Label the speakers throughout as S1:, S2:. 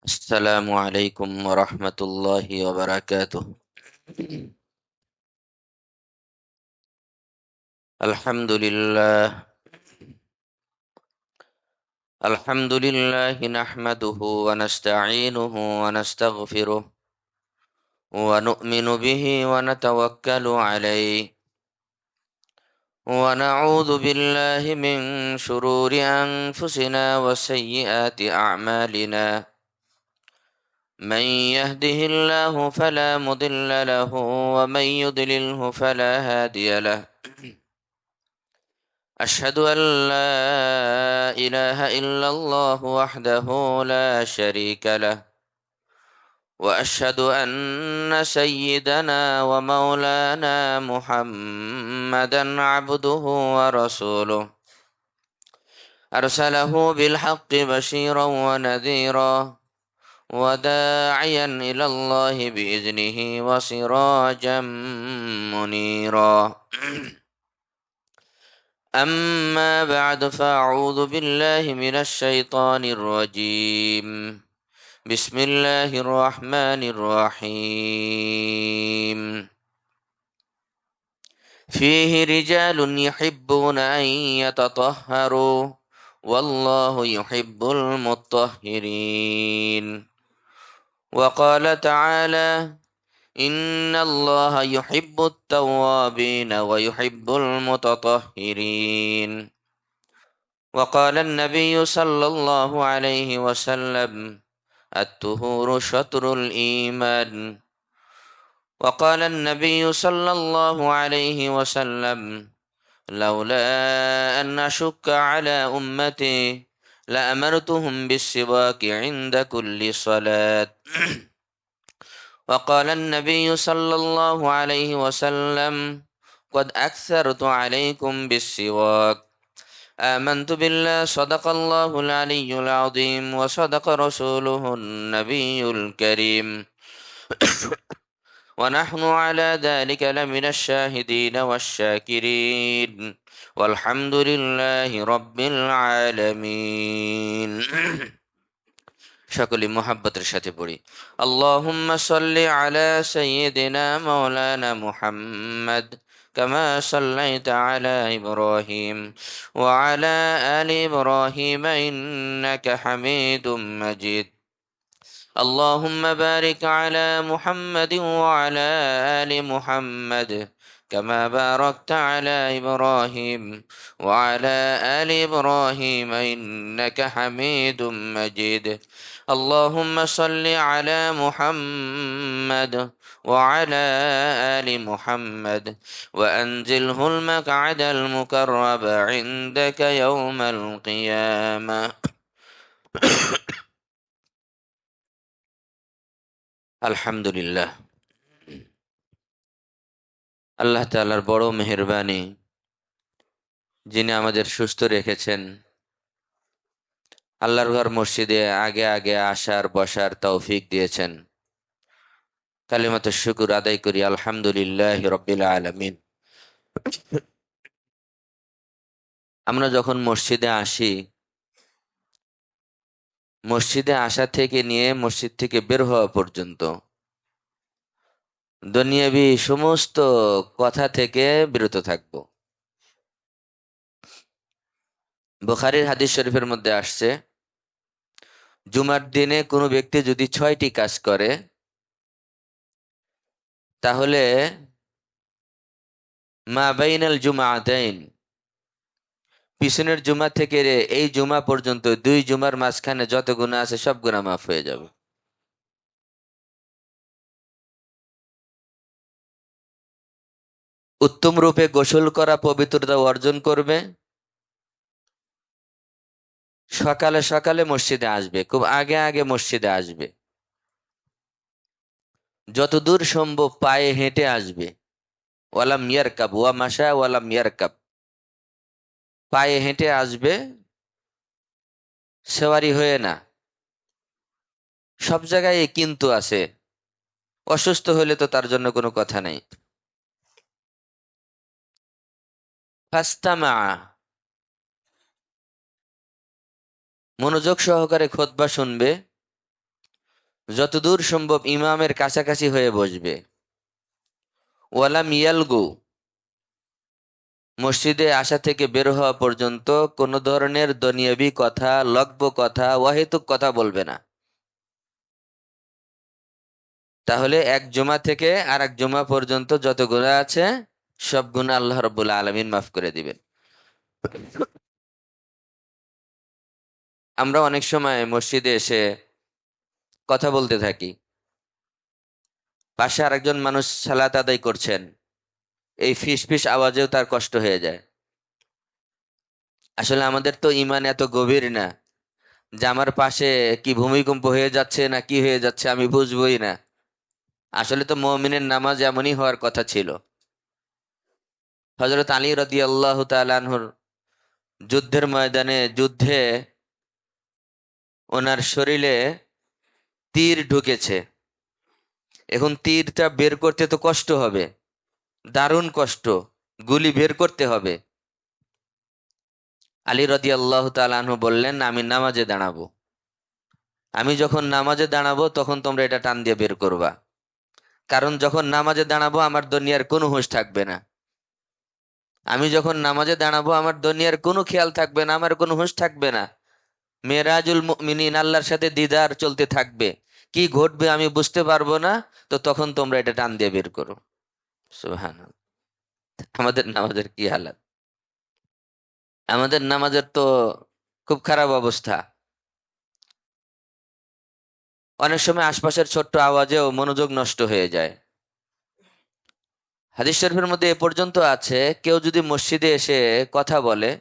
S1: السلام عليكم ورحمة الله وبركاته. الحمد لله. الحمد لله نحمده ونستعينه ونستغفره ونؤمن به ونتوكل عليه ونعوذ بالله من شرور أنفسنا وسيئات أعمالنا. من يهده الله فلا مضل له ومن يضلله فلا هادي له. أشهد أن لا إله إلا الله وحده لا شريك له، وأشهد أن سيدنا ومولانا محمدا عبده ورسوله، أرسله بالحق بشيرا ونذيرا وداعيا إلى الله بإذنه وسراجا منيرا. أما بعد فأعوذ بالله من الشيطان الرجيم. بسم الله الرحمن الرحيم. فيه رجال يحبون أن يتطهروا والله يحب المطهرين. وقال تعالى: إن الله يحب التوابين ويحب المتطهرين. وقال النبي صلى الله عليه وسلم: الطهور شطر الإيمان. وقال النبي صلى الله عليه وسلم: لولا أن أشك على أمتي لأمرتهم بالسواك عند كل صلاة. وقال النبي صلى الله عليه وسلم: قد أكثرت عليكم بالسواك. آمنت بالله صدق الله العلي العظيم وصدق رسوله النبي الكريم ونحن على ذلك لمن الشاهدين والشاكرين والحمد لله رب العالمين. সকলে মোহাব্বতের সাথে পড়ি: আল্লাহুম্মা সাল্লি আলা সাইয়্যিদিনা মাওলানা মুহাম্মদ কামা সাল্লাইতা আলা ইব্রাহিম ওয়া আলা আলি ইব্রাহিম ইন্নাকা হামিদুম মাজিদ। اللهم بارك على محمد وعلى آل محمد كما باركت على إبراهيم وعلى آل إبراهيم إنك حميد مجيد. اللهم صل على محمد وعلى آل محمد وأنزله المقعد المقرب عندك يوم القيامة. আলহামদুলিল্লাহ, আল্লাহ তাআলার বড় মেহেরবানি, যিনি আমাদের সুস্থ রেখেছেন, আল্লাহর ঘর মসজিদে আগে আগে আসার বসার তৌফিক দিয়েছেন। কালিমাতে শুকর আদায় করি, আলহামদুলিল্লাহ রব্বিল আলামিন। আমরা যখন মসজিদে আসি, মসজিদে আসা থেকে নিয়ে মসজিদ থেকে বের হওয়া পর্যন্ত দুনিয়াবি সমস্ত কথা থেকে বিরত থাকব। বুখারীর হাদিস শরীফের মধ্যে আসছে, জুমার দিনে কোনো ব্যক্তি যদি 6টি কাজ করে, তাহলে মা বাইনাল জুমআতাইন, পিছনের জুমা থেকে এই জুমা পর্যন্ত 2 জুমার মাঝখানে যত গুনাহ আছে সব গুনাহ মাফ হয়ে যাবে। উত্তম রূপে গোসল করা পবিত্রতা অর্জন করবে, সকালে সকালে মসজিদে আসবে, খুব আগে আগে মসজিদে আসবে, যতদূর সম্ভব পায়ে হেঁটে আসবে। ওয়ালাম ইয়ারকাব ওয়া মাশা ওয়ালাম ইয়ারকাব, পায়ে হেঁটে আসবে, সেওয়ারি হয়ে না। সব জায়গায় কিন্তু আছে, অসুস্থ হলে তো তার জন্য কোনো কথা নাই। ফাস্তামা, মনোযোগ সহকারে খুতবা শুনবে, যতদূর সম্ভব ইমামের কাছাকাছি হয়ে বসবে। ওয়ালাম ইয়ালগু, মসজিদে আসা থেকে বের হওয়া পর্যন্ত কোনো ধরনের দুনিয়াবি কথা, লগ্ব কথা, অহেতুক কথা বলবে না। তাহলে এক জুমা থেকে আর এক জুমা পর্যন্ত যত গুনাহ আছে সব গুনাহ আল্লাহ রাব্বুল আলামিন মাফ করে দিবেন। আমরা অনেক সময় মসজিদে এসে কথা বলতে থাকি, পাশে আরেকজন মানুষ সালাত আদায় করছেন, এই ফিস ফিস আওয়াজেও তার কষ্ট হয়ে যায়। আসলে আমাদের তো ইমান এত গভীর না যে আমার পাশে কি ভূমিকম্প হয়ে যাচ্ছে না কি হয়ে যাচ্ছে আমি বুঝবই না। আসলে তো মুমিনের নামাজ এমনই হওয়ার কথা ছিল। হযরত আলী রাদিয়াল্লাহু তাআলা আনহুর যুদ্ধের ময়দানে যুদ্ধে ওনার শরীরে তীর ঢুকেছে। এখন তীরটা বের করতে তো কষ্ট হবে, দারুণ কষ্ট, গুলি বের করতে হবে। আলী রাদিয়াল্লাহু তাআলা আনহু বললেন, আমি নামাজে দাঁড়াবো, আমি যখন নামাজে দাঁড়াবো তখন তোমরা এটা টান দিয়ে বের করবা। কারণ যখন নামাজে দাঁড়াবো আমার দুনিয়ার কোনো হুঁশ থাকবে না। আমি যখন নামাজে দাঁড়াবো আমার দুনিয়ার কোনো খেয়াল থাকবে না, আমার কোনো হুঁশ থাকবে না। মেরাজুল মুমিনিন, আল্লাহর সাথে দিদার চলতে থাকবে, কি ঘটবে আমি বুঝতে পারবো না। তো তখন তোমরা এটা টান দিয়ে বের করো। সুবহানাল্লাহ। আমাদের নামাজের কি হালাত! আমাদের নামাজের তো খুব খারাপ অবস্থা। অনেক সময় আশপাশের ছোট্ট আওয়াজেও মনোযোগ নষ্ট হয়ে যায়। হাদিস শরীফের মধ্যে এ পর্যন্ত আছে, কেউ যদি মসজিদে এসে কথা বলে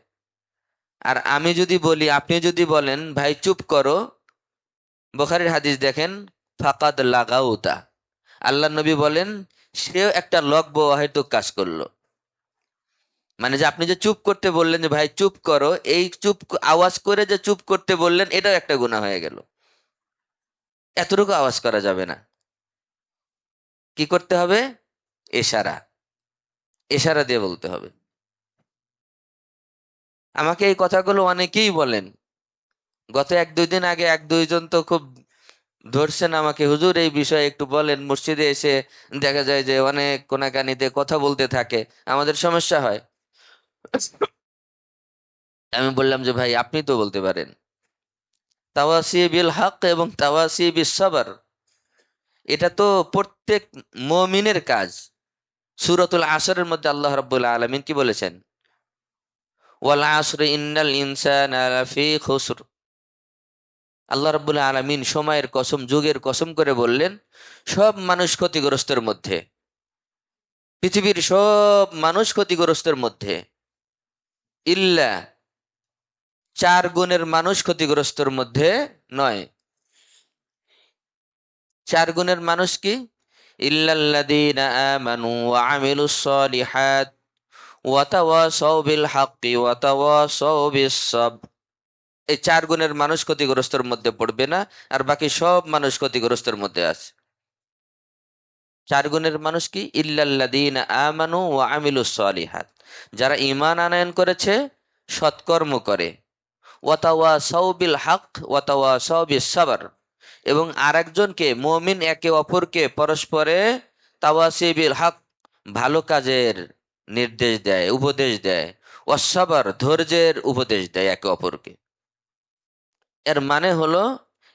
S1: আর আমি যদি বলি, আপনি যদি বলেন ভাই চুপ করো, বুখারীর হাদিস দেখেন, ফাকাদ লাগাউতা, আল্লাহ নবী বলেন সেও একটা লগ্ব অহেতুক কাজ করলো। মানে যে আপনি যে চুপ করতে বললেন যে ভাই চুপ করো, এই চুপ আওয়াজ করে যে চুপ করতে বললেন এটাও একটা গুনাহ হয়ে গেল। এতটুকু আওয়াজ করা যাবে না। কি করতে হবে? ইশারা, ইশারা দিয়ে বলতে হবে। আমাকে এই কথাগুলো অনেকেই বলেন। গত এক দুই দিন আগে এক দুইজন তো খুব ধরছেন আমাকে, হুজুর এই বিষয়ে একটু বলেন, মসজিদে এসে দেখা যায় যে অনেক কোনাকানিতে কথা বলতে থাকে, আমাদের সমস্যা হয়। আমি বললাম যে ভাই আপনি তো বলতে পারেন, তাওয়াসি বিল হক এবং তাওয়াসি বিস সবর, এটা তো প্রত্যেক মুমিনের কাজ। সূরাতুল আসরের মধ্যে আল্লাহ রাব্বুল আলামিন কি বলেছেন? ওয়াল আসরি ইন্নাল ইনসানা লাফি খুসর। আল্লাহ রাব্বুল আলামিন সময়ের কসম, যুগের কসম করে বললেন সব মানুষ ক্ষতিগ্রস্তের মধ্যে, পৃথিবীর সব মানুষ ক্ষতিগ্রস্তের মধ্যে, ইল্লা, চার গুণের মানুষ ক্ষতিগ্রস্তের মধ্যে নয়। চার গুণের মানুষ কি? ইল্লাল্লাযীনা আমানু ওয়া আমিলুস সলিহাত ওয়া তাওয়াসাউ বিল হাক্কি ওয়া তাওয়াসাউ বিস সাবর। এই চার গুণের মানুষ ক্ষতিগ্রস্তের মধ্যে পড়বে না, আর বাকি সব মানুষ ক্ষতিগ্রস্তের মধ্যে আছে। চার গুণের মানুষ কি? ইল্লাল্লাযীনা আমানু ওয়া আমিলুস সলিহাত, যারা ঈমান আনয়ন করেছে, সৎকর্ম করে, ওয়া তাওয়াসাউ বিল হক ওয়া তাওয়াসাউ বিস সাবর, এবং আরেকজনকে, মুমিন একে অপরকে পরস্পরে তাওয়াসি বিল হক, ভালো কাজের নির্দেশ দেয়, উপদেশ দেয়, ওয়াসসাবর, ধৈর্যের উপদেশ দেয় একে অপরকে। এর মানে হলো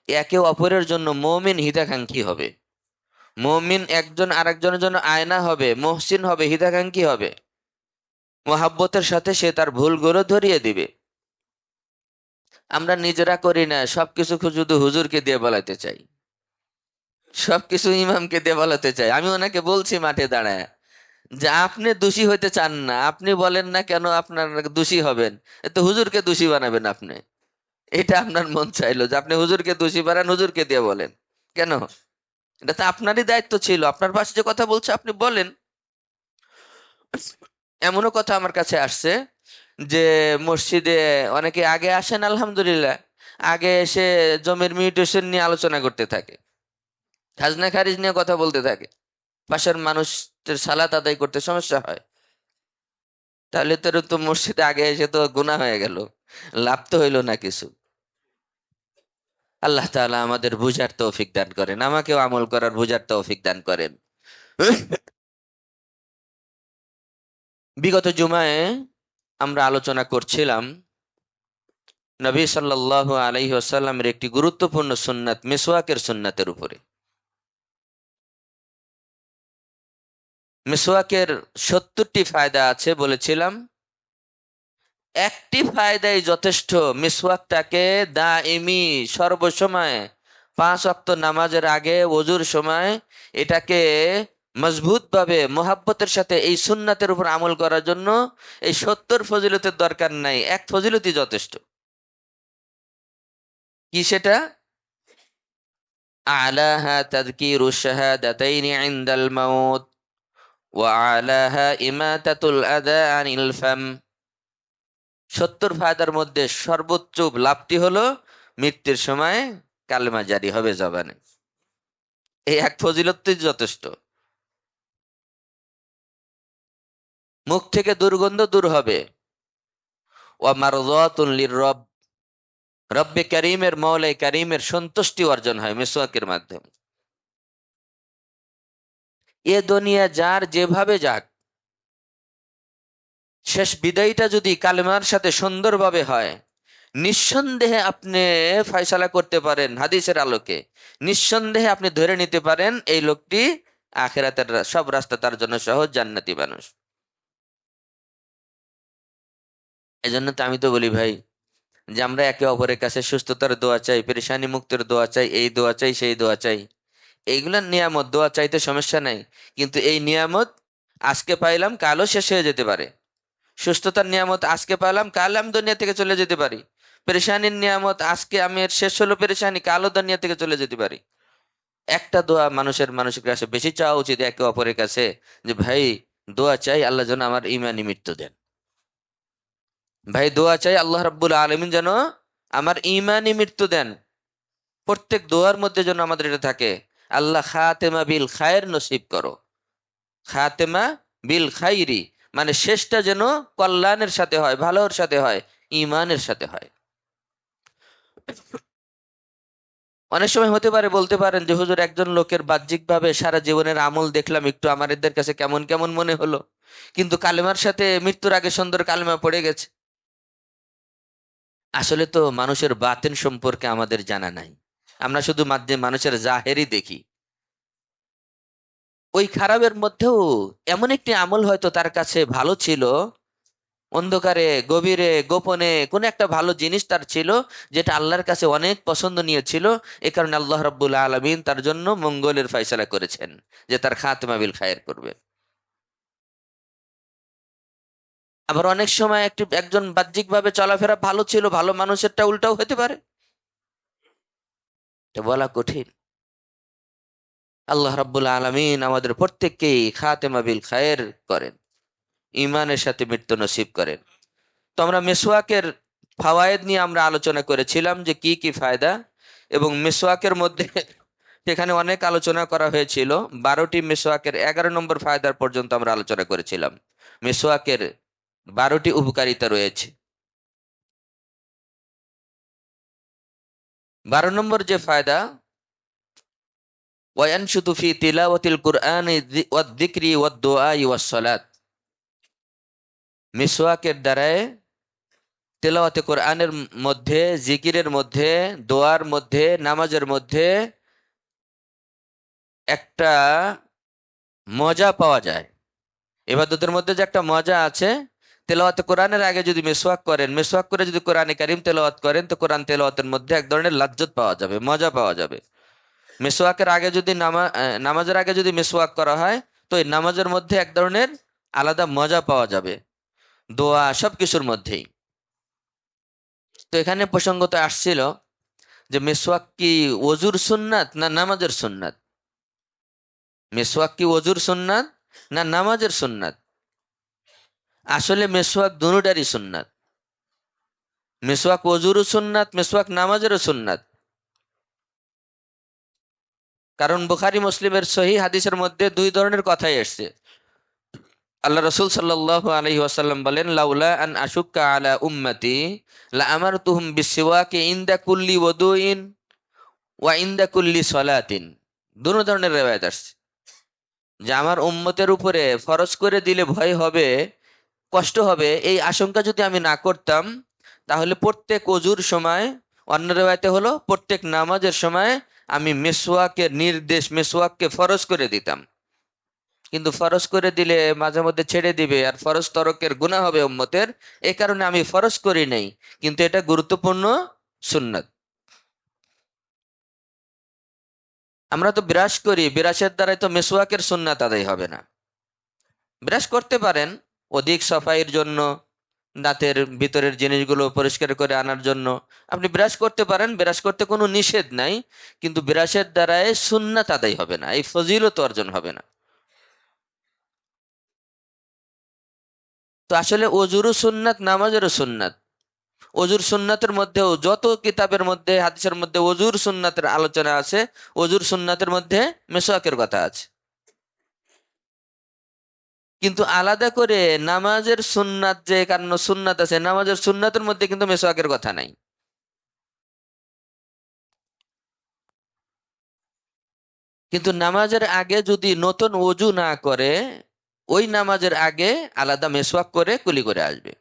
S1: একে অপরের জন্য মুমিন হিতাকাঙ্ক্ষী হবে, মুমিন একজন আরেকজনের জন্য আয়না হবে, মুহসিন হবে, হিতাকাঙ্ক্ষী হবে। মহাব্বতের সাথে সে তার ভুলগুলো ধরিয়ে দিবে। আমরা নিজেরা করি না, সবকিছু শুধু হুজুরকে দিয়ে বলাতে চাই, সবকিছু ইমামকে দিয়ে বলাতে চাই। আমি ওনাকে বলছি মাঠে দাঁড়ায় যে আপনি দোষী হইতে চান না, আপনি বলেন না কেন আপনার দোষী হবেন, তো হুজুরকে দোষী বানাবেন আপনি। এটা আপনার মন চাইলো যে আপনি হুজুরকে দোষী বানান, হুজুরকে দিয়ে বলেন কেন? এটা তো আপনারই দায়িত্ব ছিল, আপনার পাশে যে কথা বলছে আপনি বলেন। এমনও কথা আমার কাছে আসছে যে মসজিদে অনেকে আগে আসেন আলহামদুলিল্লাহ, আগে এসে জমির মিউটেশন নিয়ে আলোচনা করতে থাকে, খাজনা খারিজ নিয়ে কথা বলতে থাকে, পাশের মানুষের সালাত আদায় করতে সমস্যা হয়। তাহলে তো মসজিদে আগে এসে তো গুনাহ হয়ে গেল, লাভ তো হইলো না কিছু। আল্লাহ তাআলা আমাদের বুঝার তৌফিক দান করেন, আমাকেও আমল করার বুঝার তৌফিক দান করেন। বিগত জুমায় আমরা আলোচনা করছিলাম নবী সাল্লাল্লাহু আলাইহি ওয়াসাল্লামের একটি গুরুত্বপূর্ণ সুন্নাত মিসওয়াকের সুন্নাতের উপরে। মিসওয়াকের 70টি ফায়দা আছে বলেছিলাম, একটি ফায়দাই যথেষ্ট মিসওয়াকটাকে দাইমি সর্বসময় 5 ওয়াক্ত নামাজের আগে ওযুর সময় এটাকে মজবুত ভাবে মোহাব্বতের সাথে এই সুন্নাতের উপর আমল করার জন্য এই 70 ফজিলতের দরকার নাই, এক ফজিলতই যথেষ্ট। কি সেটা? আলাহা তাযকিরুশ শাহাদাতাইনি ইনদাল মাউত ওয়া আলাহা ইমাতাতুল আযা আনিল ফাম। 70 ফায়দার মধ্যে সর্বোচ্চ লাভটি হলো মৃত্যুর সময় কালেমা জারি হবে জবানে। এই এক ফজিলতই যথেষ্ট। মুখ থেকে দুর্গন্ধ দূর হবে। ওয়া মারযাতুন লির-রব, রব্বে কারীমের মওলাই কারীমের সন্তুষ্টি অর্জন হয় মিসওয়াকের মাধ্যমে। এ দুনিয়া যার যেভাবে যাক, শেষ বিদায়টা যদি কালেমার সাথে সুন্দরভাবে হয়, নিঃসন্দেহে আপনি ফয়সালা করতে পারেন হাদিসের আলোকে, নিঃসন্দেহে আপনি ধরে নিতে পারেন এই লোকটি আখিরাতের সব রাস্তা তার জন্য সহজ, জান্নাতি মানুষ। এজন্য তো আমি তো বলি ভাই যে আমরা একে অপরের কাছে সুস্থতার দোয়া চাই, পেরেশানি মুক্তের দোয়া চাই, এই দোয়া চাই সেই দোয়া চাই। এইগুলা নিয়ামত, দোয়া চাইতে সমস্যা নাই, কিন্তু এই নিয়ামত আজকে পাইলাম কালও শেষ হয়ে যেতে পারে। সুস্থতার নিয়ামত আজকে পেলাম কাল আমি দুনিয়া থেকে চলে যেতে পারি। পেরেশানির নিয়ামত আজকে আমি এর শেষ হলো পেরেশানি, কালও দুনিয়া থেকে চলে যেতে পারি। একটা দোয়া মানুষের কাছে বেশি চাওয়া উচিত একে অপরের কাছে, যে ভাই দোয়া চাই আল্লাহ যেন আমার ইমানি মৃত্যু দেন। ভাই দোয়া চাই আল্লাহ রাব্বুল আলামিন যেন আমার ইমানি মৃত্যু দেন। প্রত্যেক দোয়ার মধ্যে যেন আমাদের এটা থাকে, আল্লাহ খাতেমা বিল খায়ের নসিব করো। খাতেমা বিল খাইরি মানে শেষটা যেন কল্যাণের সাথে হয়, ভালোর সাথে হয়, ইমানের সাথে হয়। অনেক সময় হতে পারে বলতে পারেন যে হুজুর একজন লোকের বাহ্যিকভাবে সারা জীবনের আমল দেখলাম, একটু আমাদের কাছে কেমন কেমন মনে হলো, কিন্তু কালেমার সাথে মৃত্যুর আগে সুন্দর কালেমা পড়ে গেছে। আসলে তো মানুষের বাতেন সম্পর্কে আমাদের জানা নাই, আমরা শুধু মানুষের জাহেরই দেখি। ওই খারাপের মধ্যেও এমন একটি আমল হয়তো তার কাছে ভালো ছিল, অন্ধকারে গভীরে গোপনে কোন একটা ভালো জিনিস তার ছিল, যেটা আল্লাহর কাছে অনেক পছন্দনীয় ছিল। এ কারণে আল্লাহ রাব্বুল আলামিন তার জন্য মঙ্গলের ফয়সালা করেছেন যে তার খাতমা বিল খায়ের করবে। আবার অনেক সময় একজন বাহ্যিকভাবে চলাফেরা ভালো ছিল, ভালো মানুষেরটা উল্টাও হতে পারে, এটা বলা কঠিন। আল্লাহ রাব্বুল আলামিন আমাদের প্রত্যেককেই খাতেমা বিল খায়ের করেন, ইমানের সাথে মৃত্যু নসিব করেন। তো আমরা মিসওয়াকের ফাওয়ায়েদ নিয়ে আমরা আলোচনা করেছিলাম যে কি কি ফায়দা, এবং মিসওয়াকের মধ্যে সেখানে অনেক আলোচনা করা হয়েছিল। 12টি মিসওয়াকের 11 নম্বর ফায়দার পর্যন্ত আমরা আলোচনা করেছিলাম। মিসওয়াকের 12টি উপকারিতা রয়েছে। 12 নম্বর যে ফায়দা, ওয়ায়ানশুতু ফি তিলাওয়াতিল কুরআনি ওয়াদ যিকরি ওয়াদ দুআই ওয়াস সালাত। মিসওয়াকের দ্বারায় তেলাওয়াতে কোরআনের মধ্যে, জিকিরের মধ্যে, দোয়ার মধ্যে, নামাজের মধ্যে একটা মজা পাওয়া যায়। ইবাদতের মধ্যে যে একটা মজা আছে, তেলাওয়াতে কোরআনের আগে যদি মিসওয়াক করেন, মিসওয়াক করে যদি কোরআনে কারিম তেলাওয়াত করেন, তো কোরআন তেলাওয়াতের মধ্যে এক ধরনের লাজ্জত পাওয়া যাবে, মজা পাওয়া যাবে। মিসওয়াকের আগে যদি নামাজের আগে যদি মিসওয়াক করা হয়, তো এই নামাজের মধ্যে এক ধরনের আলাদা মজা পাওয়া যাবে, দোয়া সবকিছুর মধ্যেই। তো এখানে প্রসঙ্গত আসছিল যে মিসওয়াক কি ওযুর সুন্নাত না নামাজের সুন্নাত? মিসওয়াক কি ওযুর সুন্নাত না নামাজের সুন্নাত? আসলে মিসওয়াক দুটোটারই সুন্নাত। মিসওয়াক ওযুরও সুন্নাত, মিসওয়াক নামাজেরও সুন্নাত। কারণ বুখারী মুসলিমের সহিহ হাদিসের মধ্যে দুই ধরনের কথাই এসেছে। আল্লাহ রাসূল সাল্লাল্লাহু আলাইহি ওয়াসাল্লাম বলেন, লাউলা আন আশুক্কা আলা উম্মতি লা আমারতুহুম বিসওয়াকি ইনদা কুল্লি ওযুইন ওয়া ইনদা কুল্লি সলাতিন, দুটো ধরনের রেওয়ায়াত আসছে যে আমার উম্মতের উপরে ফরজ করে দিলে ভয় হবে, কষ্ট হবে, এই আশঙ্কা যদি আমি না করতাম তাহলে প্রত্যেক অজুর সময়, অন্য রেওয়ায়তে হলো প্রত্যেক নামাজের সময় আমি মেসওয়াকের নির্দেশ, মেসওয়াককে ফরজ করে দিতাম। কিন্তু ফরজ করে দিলে মাঝে মধ্যে ছেড়ে দিবে আর ফরজ তরকের গুনাহ হবে উম্মতের, এই কারণে আমি ফরজ করি নাই, কিন্তু এটা গুরুত্বপূর্ণ সুন্নাত। আমরা তো বিরাস করি, বিরাসের দ্বারাই তো মেসওয়াকের সুন্নাত আদায় হবে না। ব্রাশ করতে পারেন অধিক সাফাইয়ের জন্য, দাঁতের ভিতরের জিনিসগুলো পরিষ্কার করে আনার জন্য আপনি ব্রাশ করতে পারেন, ব্রাশ করতে কোনো নিষেধ নাই, কিন্তু ব্রাশের দ্বারাই সুন্নাত আদায় হবে না, এই ফজিলত অর্জন হবে না। তো আসলে অজুরও সুন্নাত, নামাজেরও সুন্নাত। অজুর সুন্নাতের মধ্যেও যত কিতাবের মধ্যে, হাদিসের মধ্যে অজুর সুন্নাতের আলোচনা আছে, অজুর সুন্নাতের মধ্যে মেসওয়াকের কথা আছে। কিন্তু আলাদা করে নামাজের সুন্নাত, যে কারণ সুন্নাত আছে, নামাজের সুন্নাতের মধ্যে কিন্তু মেসওয়াকের কথা নাই। কিন্তু নামাজের আগে যদি নতুন ওযু না করে, ওই নামাজের আগে আলাদা মেসওয়াক করে কুলি করে আসবে।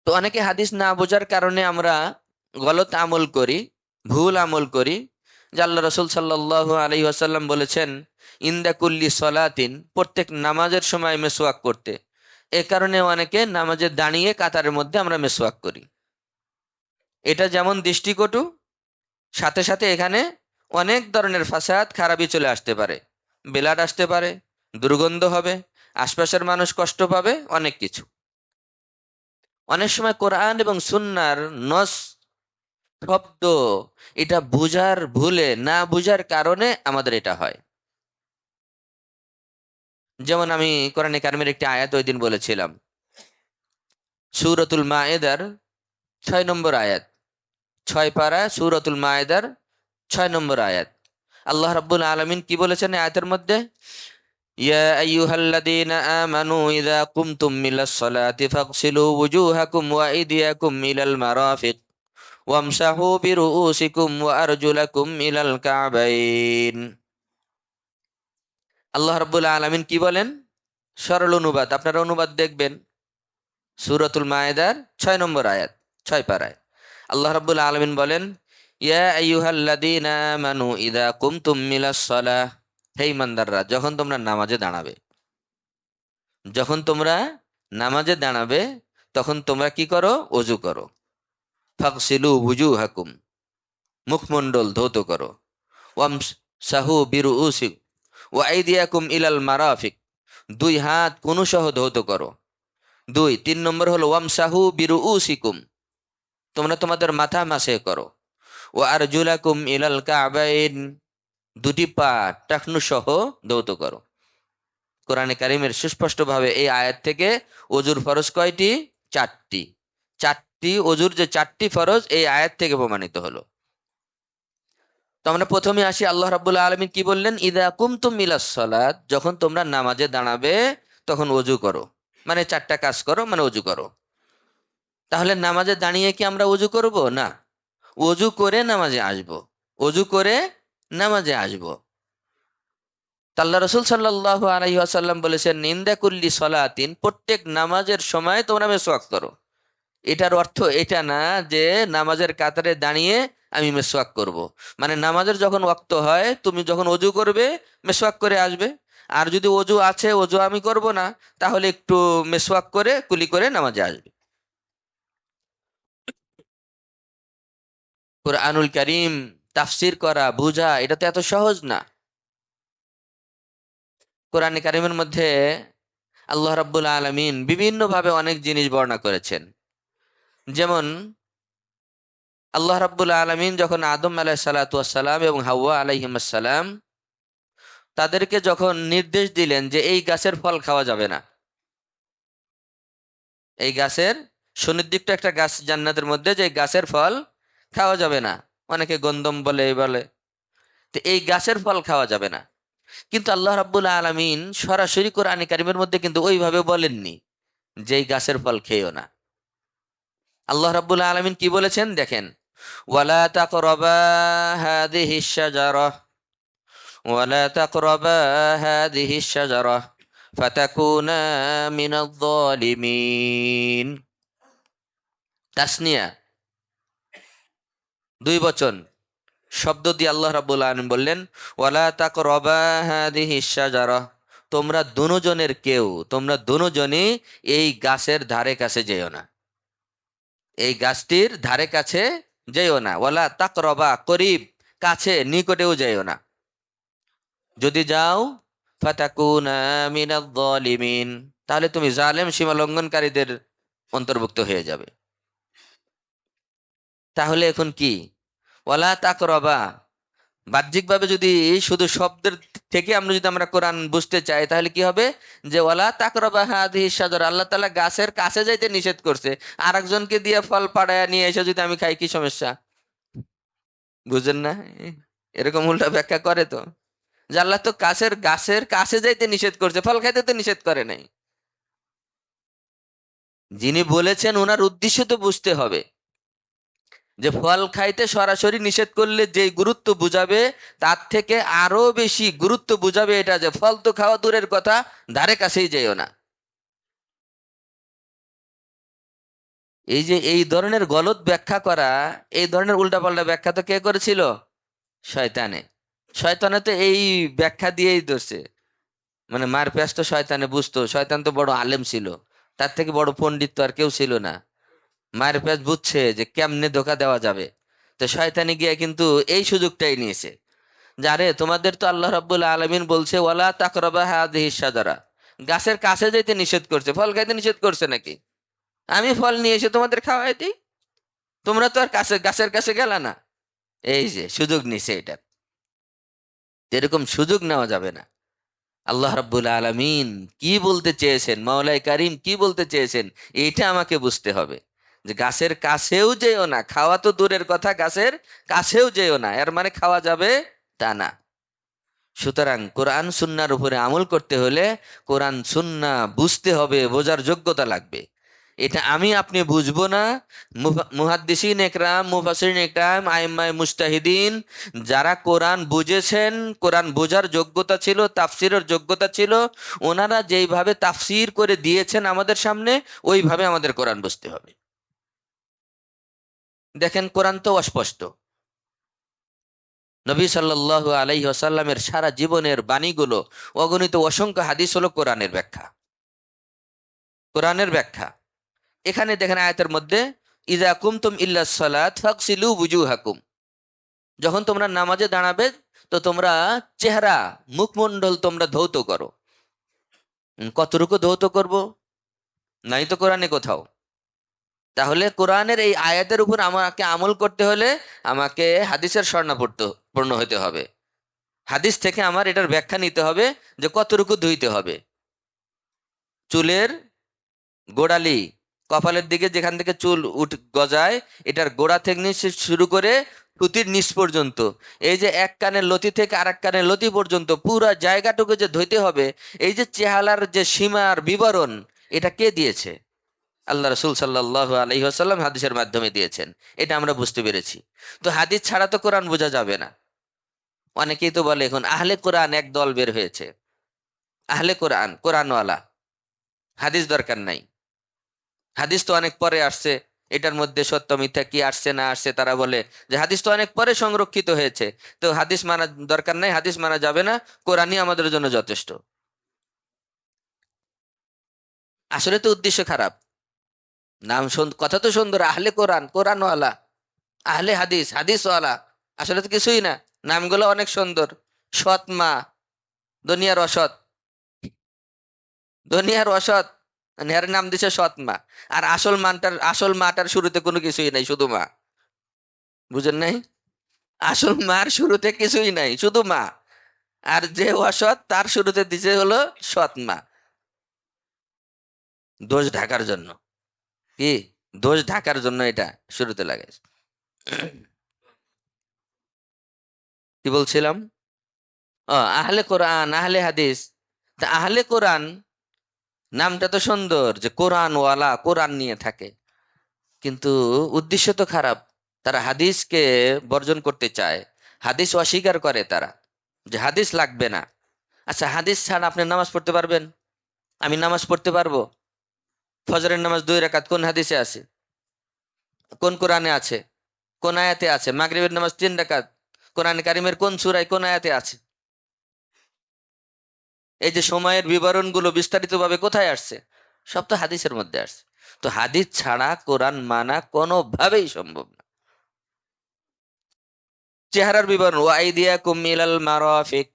S1: তো অনেকে হাদিস না বোঝার কারণে আমরা গলত আমল করি, ভুল আমল করি। যে আল্লাহ রসুল সাল্লাল্লাহু আলাইহি ওয়াসাল্লাম বলেছেন ইনদা কুল্লি সলাতিন, প্রত্যেক নামাজের সময় মেসওয়াক করতে। এ কারণে অনেকে নামাজে দাঁড়িয়ে কাতারের মধ্যে আমরা মেসওয়াক করি। এটা যেমন দৃষ্টিকটু, সাথে সাথে এখানে অনেক ধরনের ফাসাদ, খারাপি চলে আসতে পারে, বেলাট আসতে পারে, দুর্গন্ধ হবে, আশপাশের মানুষ কষ্ট পাবে, অনেক কিছু। অনেক সময় কোরআন এবং সুন্নাহর নস, শব্দ, এটা বুঝার ভুলে, না বুঝার কারণে আমাদের এটা হয়। যেমন আমি কোরআনে কারিমের একটি আয়াত ওই দিন বলেছিলাম, সূরাতুল মায়েদার 6 নম্বর আয়াত, 6 পারা সূরাতুল মায়েদার 6 নম্বর আয়াত। আল্লাহ রাব্বুল আলামিন কি বলেছেন এই আয়াতের মধ্যে? ইয়া আইয়ুহাল্লাযীনা আমানু ইযা কুমতুম ইলাস সালাতি ফাগসিলু ওয়ুজুহাকুম ওয়া আইদিয়াকুম ইলাল মারাফিক ওয়ামসাহু বিরুউসিকুম ওয়া আরজুলাকুম ইলাল কাবাইন। আল্লাহ রাব্বুল আলামিন কি বলেন? সরল অনুবাদ, আপনারা অনুবাদ দেখবেন। সূরাতুল মায়েদার 6 নম্বর আয়াত, 6 পারায় আল্লাহ রাব্বুল আলামিন বলেন, ইয়া আইয়ুহাল্লাযীনা আমানু ইযা কুমতুম ইলাস সালাহ, হে ইমানদাররা, যখন তোমরা নামাজে দাঁড়াবে, যখন তোমরা নামাজে দাঁড়াবে তখন তোমরা কি করো? অজু করো। ফাগসিলু ওয়ুজুহাকুম, মুখমণ্ডল ধৌত করো। ওয়ামসাহু বিরুউসিকুম ওয়া আইদিয়াকুম ইলাল মারাফিক, দুই হাত কুনুসহ ধৌত করো। 3 নম্বর হলো ওয়ামসাহু বিরুউসিকুম, তোমরা তোমাদের মাথা মাসে করো। ও আরজুলাকুম ইলাল কাবাইন, দুটি পা টাকনু সহ ধৌত করো। কোরআনে কারিমের সুস্পষ্টভাবে এই আয়াত থেকে অজুর ফরজ কয়টি? 4টি। 4টি অজুর যে 4টি ফরজ এই আয়াত থেকে প্রমাণিত হলো। তো আমরা প্রথমে আসি, আল্লাহ রাব্বুল আলামিন কি বললেন? ইদা কুমতুম ইলাস সালাত, যখন তোমরা নামাজে দাঁড়াবে তখন অজু করো, মানে 4টা কাজ করো, মানে অজু করো। তাহলে নামাজে দাঁড়িয়ে কি আমরা অজু করব? না, অজু করে নামাজে আসব, অজু করে নামাজে আসব। আল্লাহ রসুল সাল্লাল্লাহু আলাইহি ওয়াসাল্লাম বলেছেন ইনদা কুল্লি সলাতিন, প্রত্যেক নামাজের সময় তোমরা মেসওয়াক করো। এটার অর্থ এটা না যে নামাজের কাতারে দাঁড়িয়ে আমি মেসওয়াক করব। মানে নামাজের যখন ওয়াক্ত হয়, তুমি যখন অজু করবে মেসওয়াক করে আসবে। আর যদি অজু আছে, অজু আমি করব না, তাহলে একটু মেসওয়াক করে কুলি করে নামাজে আসবে। কুরআনুল কারীম তাফসির করা, বুঝা, এটা তো এত সহজ না। কোরআনে কারীমের মধ্যে আল্লাহ রাব্বুল আলামিন বিভিন্ন ভাবে অনেক জিনিস বর্ণনা করেছেন। যেমন আল্লাহ রাব্বুল আলামিন যখন আদম আলাইহিস সালাতু ওয়াস সালাম এবং হাওয়া আলাইহিস সালাম, তাদেরকে যখন নির্দেশ দিলেন যে এই গাছের ফল খাওয়া যাবে না, এই গাছের, সুনির্দিষ্ট একটা গাছ জান্নাতের মধ্যে, যে গাছের ফল খাওয়া যাবে না, অনেকে গন্ধম বলে, এই বলে, তো এই গাছের ফল খাওয়া যাবে না। কিন্তু আল্লাহ রাব্বুল আলামিন সরাসরি কোরআনে কারিমের মধ্যে কিন্তু ওইভাবে বলেননি যে এই গাছের ফল খেয়েও না। আল্লাহ রাব্বুল আলামিন কি বলেছেন দেখেন, ওয়ালা তাকরাবা হাযিহিশ শাজারাহ ওয়ালা তাকরাবা হাযিহিশ শাজারাহ ফাতাকুনা মিনাজ জালিমিন। তাসনিয়া, দুই বচন শব্দ দিয়ে আল্লাহ রাব্বুল আলামিন বললেন, ওয়ালা তাকরাবা হাযিহিশ শাজারাহ, তোমরা দুজনই এই গাছের ধারে কাছে যেও না, এই গাছটির ধারে কাছে যেও না। ওয়ালা তাকরাবা, করিব, কাছে, নিকটেও যেও না। যদি যাও ফাতাকুনা মিনাজ জালিমিন, তাহলে তুমি জালেম, সীমা লঙ্ঘনকারীদের অন্তর্ভুক্ত হয়ে যাবে। তাহলে এখন কি, ওয়ালা তাকরাবা বাহ্যিকভাবে যদি শুধু শব্দের থেকে আমরা কোরআন বুঝতে চাই, তাহলে কি হবে, যে ওয়ালা তাকরাবা হাযিহিশ শাজারা, আল্লাহ তাআলা গাছের কাছে যাইতে নিষেধ করছে। আর একজনকে দিয়ে ফল পাড়ায় নিয়ে এসে যদি আমি খাই, কি সমস্যা? বুঝেন না? এরকম উল্টা ব্যাখ্যা করে তো, যে আল্লাহ তো গাছের কাছে যাইতে নিষেধ করছে, ফল খাইতে তো নিষেধ করে নাই। যিনি বলেছেন ওনার উদ্দেশ্য তো বুঝতে হবে, যে ফল খাইতে সরাসরি নিষেধ করলে যে গুরুত্ব বুঝাবে, তার থেকে আরো বেশি গুরুত্ব বুঝাবে এটা, যে ফল তো খাওয়া দূরের কথা, ধারে কাছেই যেও না। এই যে এই ধরনের গলত ব্যাখ্যা করা, এই ধরনের উল্টাপাল্টা ব্যাখ্যা তো কে করেছিল? শয়তানে। শয়তানে তো এই ব্যাখ্যা দিয়েই ধরছে। মানে মার প্যাঁচ তো শয়তানে বুঝতো, শয়তান তো বড় আলেম ছিল, তার থেকে বড় পণ্ডিত তো আর কেউ ছিল না। মায়ের প্যাঁচ বুঝছে যে কেমনে ধোকা দেওয়া যাবে, তো শয়তানি গিয়ে কিন্তু এই সুযোগটাই নিয়েছে। যারে তোমাদের তো আল্লাহ রাব্বুল আলামিন বলছে ওয়ালা তাকরাবা হাযিহিশ শাজারা, গাছের কাছে যাইতে নিষেধ করছে, ফল খাইতে নিষেধ করছে নাকি? আমি ফল নিয়ে এসে তোমাদের খাওয়াই দিই, তোমরা তো আর গাছের কাছে গেলা না। এই যে সুযোগ নিছে এটা, এরকম সুযোগ নেওয়া যাবে না। আল্লাহ রাব্বুল আলামিন কি বলতে চেয়েছেন, মাওলাই কারীম কি বলতে চেয়েছেন, এইটা আমাকে বুঝতে হবে। যে গাছের কাছেও যেও না, খাওয়া তো দূরের কথা, গাছের কাছেও যেও না, এর মানে খাওয়া যাবে তা না। সুতরাং কোরআন সুন্নাহর উপরে আমল করতে হলে কোরআন সুন্নাহ বুঝতে হবে, বোঝার যোগ্যতা লাগবে। এটা আমি আপনি বুঝবো না, মুহাদ্দিসিন একরাম, মুফাসসিরিন একরাম, আইম্মায়ে মুজতাহিদিন, যারা কোরআন বুঝেছেন, কোরআন বোঝার যোগ্যতা ছিল, তাফসিরের যোগ্যতা ছিল, ওনারা যেইভাবে তাফসির করে দিয়েছেন আমাদের সামনে, ওইভাবে আমাদের কোরআন বুঝতে হবে। দেখেন কোরআন তো অস্পষ্ট। নবী সাল্লাল্লাহু আলাইহি ওয়াসাল্লামের সারা জীবনের বাণীগুলো, অগণিত অসংখ্য হাদিস হলো কোরআনের ব্যাখ্যা। কোরআনের ব্যাখ্যা এখানে দেখেন আয়াতের মধ্যে, ইযা কুমতুম ইল্লাস সালাত ফাগসিলু বুজুহাকুম, যখন তোমরা নামাজে দাঁড়াবে তো তোমরা চেহারা, মুখমণ্ডল তোমরা ধৌত করো। কতটুকু ধৌত করব? নাই তো কোরআনে কোথাও। তাহলে কোরআনের এই আয়াতের উপর আমাকে আমল করতে হলে আমাকে হাদিসের শরণাপন্ন হতে হবে। হাদিস থেকে আমার এটার ব্যাখ্যা নিতে হবে, যে কতটুকু ধুইতে হবে। চুলের গোড়ালি, কপালের দিকে যেখান থেকে চুল গজায়, এটার গোড়া থেকে নিয়ে শুরু করে টুতির নিচ পর্যন্ত, এই যে এক কানের লতি থেকে আরেক কানের লতি পর্যন্ত পুরো জায়গাটুকু যে ধুইতে হবে, এই যে চেহারার যে সীমার বিবরণ, এটা কে দিয়েছে? আল্লাহ রাসূল সাল্লাল্লাহু আলাইহি ওয়াসাল্লাম হাদিসের মাধ্যমে দিয়েছেন। এটা আমরা বুঝতে পেরেছি। তো হাদিস ছাড়া তো কোরআন বোঝা যাবে না। অনেকেই তো বলে এখন আহলে কোরআন এক দল বের হয়েছে, আহলে কোরআন, কোরআনওয়ালা, হাদিস দরকার নাই, হাদিস তো অনেক পরে আসছে, এটার মধ্যে সত্য মিথ্যা কি আসছে না আসছে তারা বলে যে হাদিস তো অনেক পরে সংরক্ষিত হয়েছে, তো হাদিস মানা দরকার নাই, হাদিস মানা যাবে না, কোরআনই আমাদের জন্য যথেষ্ট। আসলে তো উদ্দেশ্য খারাপ। কথা তো সুন্দর, আহলে কোরআন, কোরআনওয়ালা, আহলে হাদিস, হাদিসওয়ালা, আসলে তো কিছুই না। নামগুলো অনেক সুন্দর, সৎ মা, দুনিয়ার অসৎ, দুনিয়ার অসৎ, এর নাম দিছে সৎ মা। আর আসল মাটার শুরুতে কোনো কিছুই নাই, শুধু মা। বুঝেন নাই? আসল মার শুরুতে কিছুই নাই, শুধু মা। আর যে অসৎ তার শুরুতে দিছে হলো সৎ মা, দোষ ঢাকার জন্য। কি দোষ ঢাকার জন্য এটা শুরুতে লাগে। কি বলছিলাম? ও, আহলে কোরআন, আহলে হাদিস। তা আহলে কোরআন নামটা তো সুন্দর, যে কোরআন ওয়ালা, কোরআন নিয়ে থাকে। কিন্তু উদ্দেশ্য তো খারাপ। তারা হাদিসকে বর্জন করতে চায়, হাদিস অস্বীকার করে তারা, যে হাদিস লাগবে না। আচ্ছা, হাদিস ছাড়া আপনি নামাজ পড়তে পারবেন? আমি নামাজ পড়তে পারবো? ফজরের নামাজ 2 রাকাত কোন হাদিসে আছে? কোন কোরআনে আছে? কোন আয়াতে আছে? মাগরিবের নামাজ 3 রাকাত কোরআনে কারিমের কোন সূরায় কোন আয়াতে আছে? এই যে সময়ের বিবরণগুলো বিস্তারিত ভাবে কোথায় আসছে? সব তো হাদিসের মধ্যে আসছে। তো হাদিস ছাড়া কোরআন মানা কোনোভাবেই সম্ভব না। চেহারার বিবরণ, ওয়াইদিয়াকুম ইলাল মারাফিক,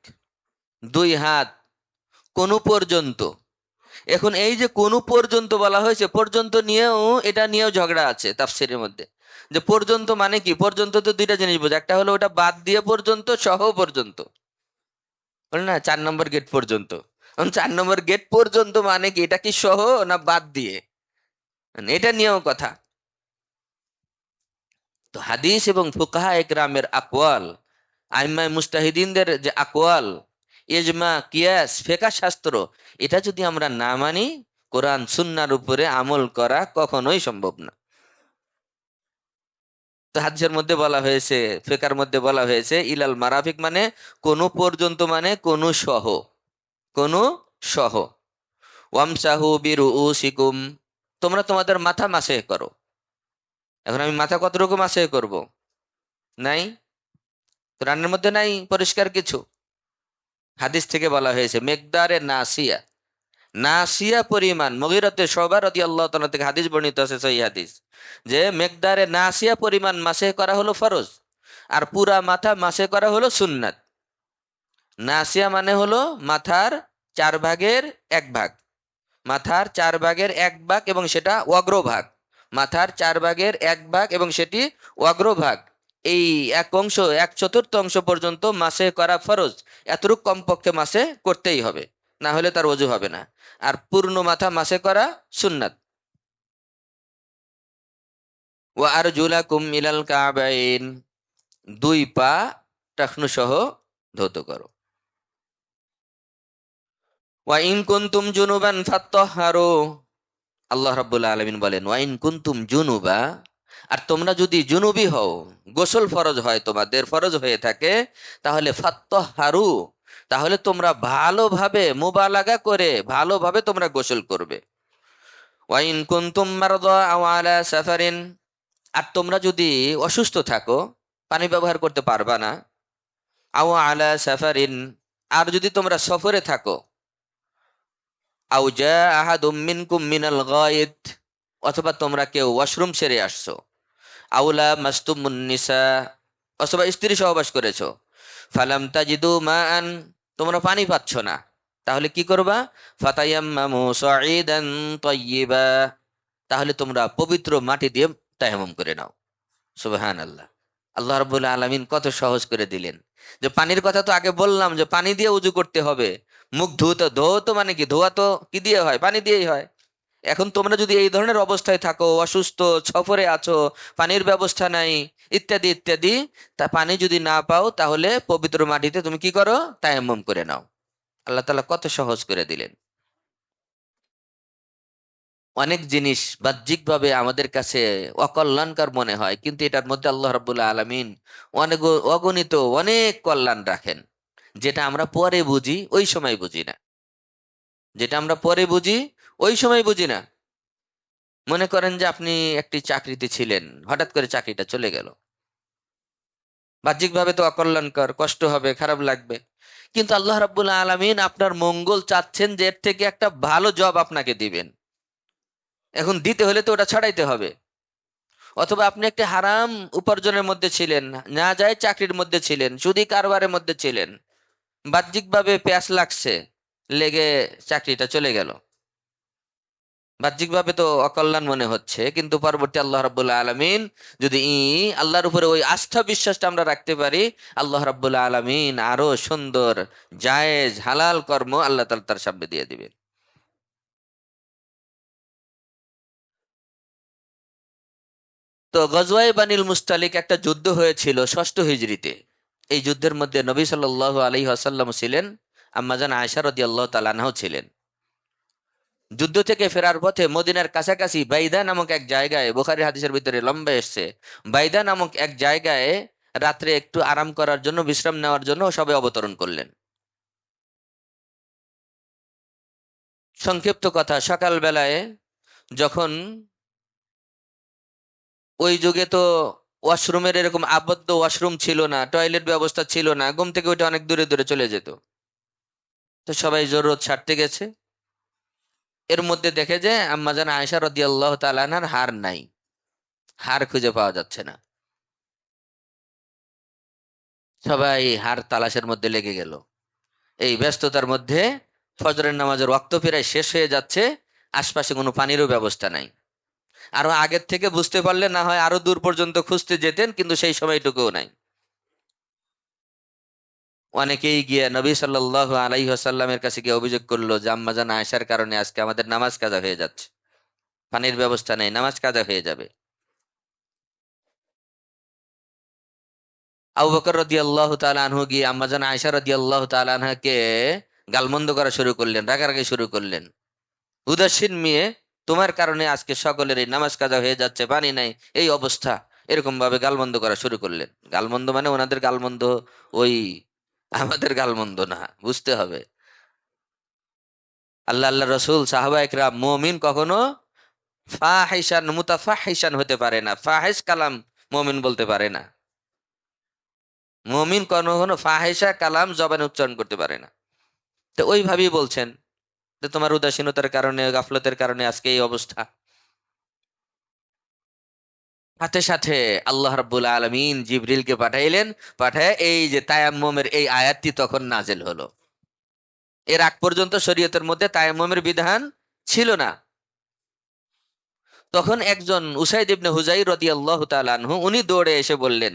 S1: 2 হাত কোন পর্যন্ত। এখন এই যে কোন পর্যন্ত বলা হয়েছে, পর্যন্ত নিয়েও এটা নিয়েও ঝগড়া আছে তাফসীরের মধ্যে, যে পর্যন্ত মানে কি? পর্যন্ত তো 2টা জিনিস বোঝে, একটা হলো ওটা বাদ দিয়ে পর্যন্ত, সহ পর্যন্ত, বলে না 4 নম্বর গেট পর্যন্ত। 4 নম্বর গেট পর্যন্ত মানে কি? এটা কি সহ না বাদ দিয়ে? মানে এটা নিয়েও কথা। তো হাদিস এবং ফুকাহা একরামের আকওয়াল, আইম্মায়ে মুস্তাহিদিনদের যে আকওয়াল, ইজমা, কিয়াস, ফিকহ শাস্ত্র, এটা যদি আমরা না মানি, কোরআন সুন্নাহর উপরে আমল করা কখনোই সম্ভব না। তো হাদিসের মধ্যে বলা হয়েছে, ফিকহের মধ্যে বলা হয়েছে ইলাল মারাফিক মানে কোন পর্যন্ত, মানে কোন সহ, কোন সহ। ওয়ামসাহু বিরুউসিকুম, তোমরা তোমাদের মাথা মাসে করো। এখন আমি মাথা কতটুকু মাসে করব? নাই, কোরআনের মধ্যে নাই পরিষ্কার কিছু। হাদিস থেকে বলা হয়েছে মেকদারে নাসিয়া, নাসিয়া পরিমাণ। মুগীরাতে শুবা রাদিয়াল্লাহু তাআলা থেকে হাদিস বর্ণিত আছে, সহিহ হাদিস, যে মেকদারে নাসিয়া পরিমাণ মাসে করা হলো ফরজ, আর পুরা মাথা মাসে করা হলো সুন্নাত। নাসিয়া মানে হলো মাথার 4 ভাগের 1 ভাগ, মাথার 4 ভাগের 1 ভাগ, এবং সেটা অগ্রভাগ। মাথার 4 ভাগের 1 ভাগ এবং সেটি অগ্রভাগ। এই এক অংশ, 1/4 পর্যন্ত মাসে করা ফরজ। এতটুক কমপক্ষে মাসে করতেই হবে, না হলে তার ওযু হবে না। আর পূর্ণ মাথা মাসে করা সুন্নাত। ওয়া আরজুলাকুম ইলাল কাবাইন, 2 পা টাকনু সহ ধৌত করো। ওয়া ইন কুনতুম জুনুবান ফাত্তাহহারু, আল্লাহ রাব্বুল আলামিন বলেন ওয়া ইন কুনতুম জুনুবা, আর তোমরা যদি জুনুবি হও, গোসল ফরজ হয়, তোমাদের ফরজ হয়ে থাকে, তাহলে ফাত্তাহহারু, তাহলে তোমরা ভালোভাবে মুবালাগা করে ভালোভাবে তোমরা গোসল করবে। ওয়া ইন কুনতুম মারদা আও আলা সাফারিন, আর তোমরা যদি অসুস্থ থাকো, পানি ব্যবহার করতে পারবা না, আও আলা সাফারিন, আর যদি তোমরা সফরে থাকো, আও জা আহাদুম মিনকুম মিনাল গায়েত, অথবা তোমরা কেউ ওয়াশরুম সেরে আসছো, আউলা মাসতুমুন নিসা, অথবা স্ত্রী সহবাস করেছো, ফালাম তাজিদু মাআন, তোমরা পানি পাচ্ছ না, তাহলে কি করবা? ফাতায়াম্মামু সাঈদান তাইয়্যিবা, তাহলে তোমরা পবিত্র মাটি দিয়ে তায়াম্মুম করে নাও। সুবহানাল্লাহ। আল্লাহ রাব্বুল আলামিন কত সহজ করে দিলেন। যে পানির কথা তো আগে বললাম, যে পানি দিয়ে উজু করতে হবে। মুখ ধুতে, ধোয়া তো মানে কি? ধোয়া তো কি দিয়ে হয়? পানি দিয়েই হয়। এখন তোমরা যদি এই ধরনের অবস্থায় থাকো, অসুস্থ, সফরে আছো, পানির ব্যবস্থা নাই, ইত্যাদি ইত্যাদি, তা পানি যদি না পাও, তাহলে পবিত্র মাটিতে তুমি কি করো? তায়াম্মুম করে নাও। আল্লাহ তাআলা কত সহজ করে দিলেন। অনেক জিনিস বাহ্যিকভাবে আমাদের কাছে অকল্যাণকর মনে হয়, কিন্তু এটার মধ্যে আল্লাহ রাব্বুল আলামিন অনেক, অগণিত অনেক কল্যাণ রাখেন, যেটা আমরা পরে বুঝি, ওই সময় বুঝি না। যেটা আমরা পরে বুঝি, ওই সময় বুঝি না। মনে করেন যে আপনি একটি চাকরিতে ছিলেন, হঠাৎ করে চাকরিটা চলে গেল। বাহ্যিকভাবে তো অকল্যাণকর, কষ্ট হবে, খারাপ লাগবে। কিন্তু আল্লাহ রাব্বুল আলামিন আপনার মঙ্গল চাচ্ছেন, যে এর থেকে একটা ভালো জব আপনাকে দিবেন। এখন দিতে হলে তো ওটা ছাড়াইতে হবে। অথবা আপনি একটি হারাম উপার্জনের মধ্যে ছিলেন, না যায় চাকরির মধ্যে ছিলেন, সুদি কারবারের মধ্যে ছিলেন, বাহ্যিকভাবে প্যাঁচ লাগছে, লেগে চাকরিটা চলে গেল। বাহ্যিকভাবে তো অকল্যাণ মনে হচ্ছে, কিন্তু পরবর্তী আল্লাহ রাব্বুল আলামিন যদি আল্লাহর উপরে ওই আস্থা বিশ্বাসটা আমরা রাখতে পারি, আল্লাহ রাব্বুল আলামিন আরো সুন্দর জায়েজ হালাল কর্ম আল্লাহ তাআলা তার সামনে দিয়ে দিবেন। তো গজওয়ায়ে বানিল মুস্তালিক একটা যুদ্ধ হয়েছিল 6ষ্ঠ হিজরিতে। এই যুদ্ধের মধ্যে নবী সাল্লাল্লাহু আলাইহি ওয়াসাল্লাম ছিলেন, আম্মাজান আয়েশা রাদিয়াল্লাহু তাআলা আনহাও ছিলেন। যুদ্ধ থেকে ফেরার পথে মদিনার কাছাকাছি বাইদা নামক এক জায়গায়, বুখারী হাদিসের ভিতরে লম্বা এসছে, বাইদা নামক এক জায়গায় রাত্রে একটু আরাম করার জন্য, বিশ্রাম নেওয়ার জন্য সবাই অবতরণ করলেন। সংক্ষিপ্ত কথা, সকাল বেলায় যখন, ওই যুগে তো ওয়াশরুমের এরকম আবদ্ধ ওয়াশরুম ছিল না, টয়লেট ব্যবস্থা ছিল না, ঘুম থেকে ওইটা অনেক দূরে দূরে চলে যেত। তো সবাই জরুরত সারতে গেছে। এর মধ্যে দেখে যে আম্মাজান আয়েশা রাদিয়াল্লাহু তাআলা আনহার হার নাই, হার খুঁজে পাওয়া যাচ্ছে না। সবাই হার তালাশের মধ্যে লেগে গেল। এই ব্যস্ততার মধ্যে ফজরের নামাজের ওয়াক্ত প্রায় শেষ হয়ে যাচ্ছে, আশপাশে কোনো পানিরও ব্যবস্থা নাই। আরো আগের থেকে বুঝতে পারলে না হয় আরো দূর পর্যন্ত খুঁজতে যেতেন, কিন্তু সেই সময়টুকুও নাই। অনেকেই গিয়ে নবী সাল্লাল্লাহু আলাইহি ওয়াসাল্লামের কাছে গিয়ে অভিযোগ করলো যে আম্মাজান আয়েশার কারণে আজকে আমাদের নামাজ কাজা হয়ে যাচ্ছে, পানির ব্যবস্থা নেই, নামাজ কাজা হয়ে যাবে। আবু বকর রাদিয়াল্লাহু তাআলা আনহু গিয়ে আম্মাজান আয়েশা রাদিয়াল্লাহু তাআলা আনহাকে গালমন্দ করা শুরু করলেন, রাগারাগি শুরু করলেন। উদাসীন মেয়ে, তোমার কারণে আজকে সকলের এই নামাজ কাজা হয়ে যাচ্ছে, পানি নাই, এই অবস্থা, এরকম ভাবে গালমন্দ করা শুরু করলেন। গালমন্দ মানে ওনাদের গালমন্দ, ওই আমাদের গালমন্দ না, বুঝতে হবে। আল্লাহ রসুল, সাহাবা একরাম, মুমিন কখনো ফাহিশান মুতাফাহিশান হতে পারে না, ফাহিশ কালাম মুমিন বলতে পারে না। মুমিন কখনো ফাহিশা কালাম জবানে উচ্চারণ করতে পারে না। তো ওইভাবেই বলছেন যে তোমার উদাসীনতার কারণে, গাফলতের কারণে আজকে এই অবস্থা। সাথে সাথে আল্লাহ রাব্বুল আলামিন জিবরিলকে পাঠাইলেন, পাঠায় এই যে তায়াম্মুমের এই আয়াতটি তখন নাজেল হলো। এর আগ পর্যন্ত শরীয়তের মধ্যে তায়াম্মুমের বিধান ছিল না। তখন একজন উসাইদ ইবনে হুজাইর রাদিয়াল্লাহু তাআলা আনহু, উনি দৌড়ে এসে বললেন,